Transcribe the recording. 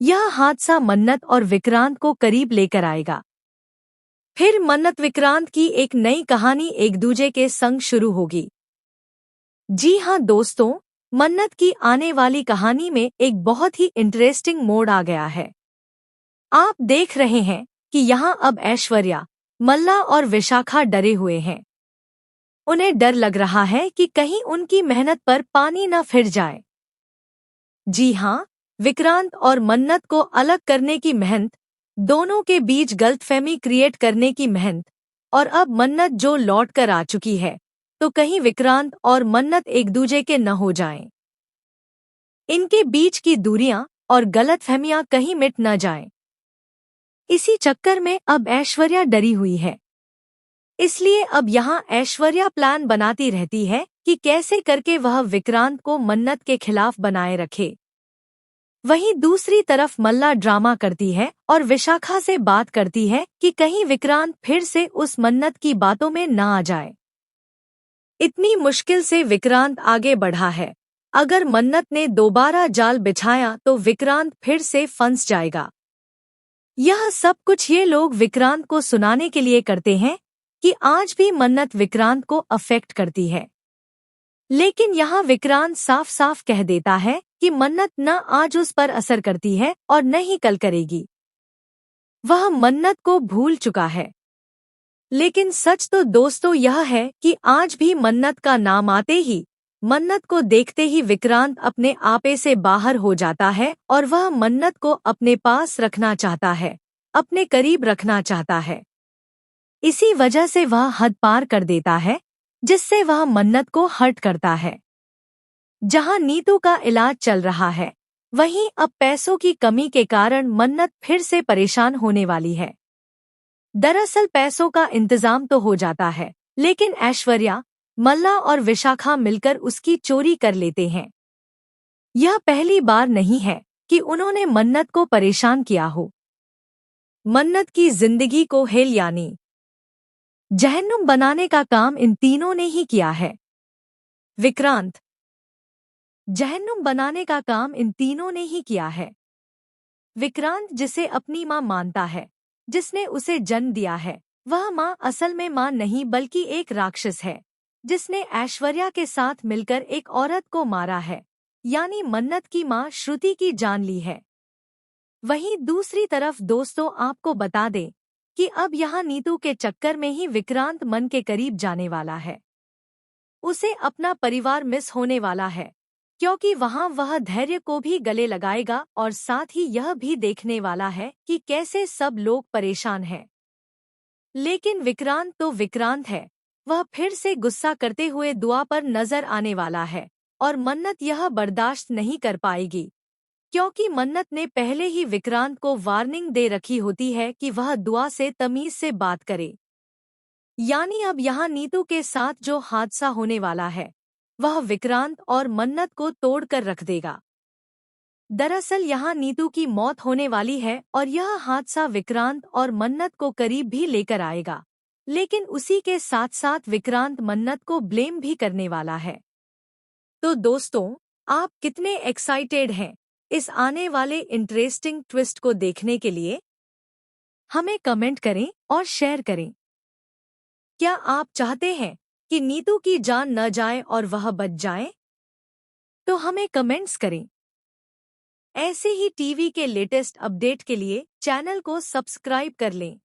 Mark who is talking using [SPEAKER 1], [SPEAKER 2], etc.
[SPEAKER 1] यह हादसा मन्नत और विक्रांत को करीब लेकर आएगा। फिर मन्नत विक्रांत की एक नई कहानी एक दूजे के संग शुरू होगी। जी हाँ दोस्तों, मन्नत की आने वाली कहानी में एक बहुत ही इंटरेस्टिंग मोड़ आ गया है। आप देख रहे हैं कि यहाँ अब ऐश्वर्या, मल्ला और विशाखा डरे हुए हैं। उन्हें डर लग रहा है कि कहीं उनकी मेहनत पर पानी न फिर जाए। जी हाँ, विक्रांत और मन्नत को अलग करने की मेहनत, दोनों के बीच गलतफहमी क्रिएट करने की मेहनत, और अब मन्नत जो लौट कर आ चुकी है, तो कहीं विक्रांत और मन्नत एक दूजे के न हो जाएं। इनके बीच की दूरियां और गलतफहमियां कहीं मिट न जाएं। इसी चक्कर में अब ऐश्वर्या डरी हुई है। इसलिए अब यहाँ ऐश्वर्या प्लान बनाती रहती है कि कैसे करके वह विक्रांत को मन्नत के खिलाफ बनाए रखे। वहीं दूसरी तरफ मल्ला ड्रामा करती है और विशाखा से बात करती है कि कहीं विक्रांत फिर से उस मन्नत की बातों में न आ जाए। इतनी मुश्किल से विक्रांत आगे बढ़ा है, अगर मन्नत ने दोबारा जाल बिछाया तो विक्रांत फिर से फंस जाएगा। यह सब कुछ ये लोग विक्रांत को सुनाने के लिए करते हैं कि आज भी मन्नत विक्रांत को अफेक्ट करती है। लेकिन यहाँ विक्रांत साफ साफ कह देता है कि मन्नत न आज उस पर असर करती है और न ही कल करेगी। वह मन्नत को भूल चुका है। लेकिन सच तो दोस्तों यह है कि आज भी मन्नत का नाम आते ही, मन्नत को देखते ही विक्रांत अपने आपे से बाहर हो जाता है और वह मन्नत को अपने पास रखना चाहता है, अपने करीब रखना चाहता है। इसी वजह से वह हद पार कर देता है, जिससे वह मन्नत को हर्ट करता है। जहां नीतू का इलाज चल रहा है, वहीं अब पैसों की कमी के कारण मन्नत फिर से परेशान होने वाली है। दरअसल पैसों का इंतजाम तो हो जाता है, लेकिन ऐश्वर्या, मल्ला और विशाखा मिलकर उसकी चोरी कर लेते हैं। यह पहली बार नहीं है कि उन्होंने मन्नत को परेशान किया हो। मन्नत की जिंदगी को हेल यानी जहन्नुम बनाने का काम इन तीनों ने ही किया है। विक्रांत, जहन्नुम बनाने का काम इन तीनों ने ही किया है। विक्रांत जिसे अपनी मां मानता है, जिसने उसे जन्म दिया है, वह मां असल में मां नहीं बल्कि एक राक्षस है, जिसने ऐश्वर्या के साथ मिलकर एक औरत को मारा है, यानी मन्नत की मां श्रुति की जान ली है। वहीं दूसरी तरफ दोस्तों आपको बता दें कि अब यहाँ नीतू के चक्कर में ही विक्रांत मन के करीब जाने वाला है। उसे अपना परिवार मिस होने वाला है, क्योंकि वहाँ वह धैर्य को भी गले लगाएगा और साथ ही यह भी देखने वाला है कि कैसे सब लोग परेशान हैं। लेकिन विक्रांत तो विक्रांत है, वह फिर से गुस्सा करते हुए दुआ पर नजर आने वाला है और मन्नत यह बर्दाश्त नहीं कर पाएगी, क्योंकि मन्नत ने पहले ही विक्रांत को वार्निंग दे रखी होती है कि वह दुआ से तमीज से बात करे। यानी अब यहाँ नीतू के साथ जो हादसा होने वाला है, वह विक्रांत और मन्नत को तोड़कर रख देगा। दरअसल यहाँ नीतू की मौत होने वाली है और यह हादसा विक्रांत और मन्नत को करीब भी लेकर आएगा, लेकिन उसी के साथ साथ विक्रांत मन्नत को ब्लेम भी करने वाला है। तो दोस्तों, आप कितने एक्साइटेड हैं इस आने वाले इंटरेस्टिंग ट्विस्ट को देखने के लिए? हमें कमेंट करें और शेयर करें। क्या आप चाहते हैं कि नीतू की जान न जाए और वह बच जाए? तो हमें कमेंट्स करें। ऐसे ही टीवी के लेटेस्ट अपडेट के लिए चैनल को सब्सक्राइब कर लें।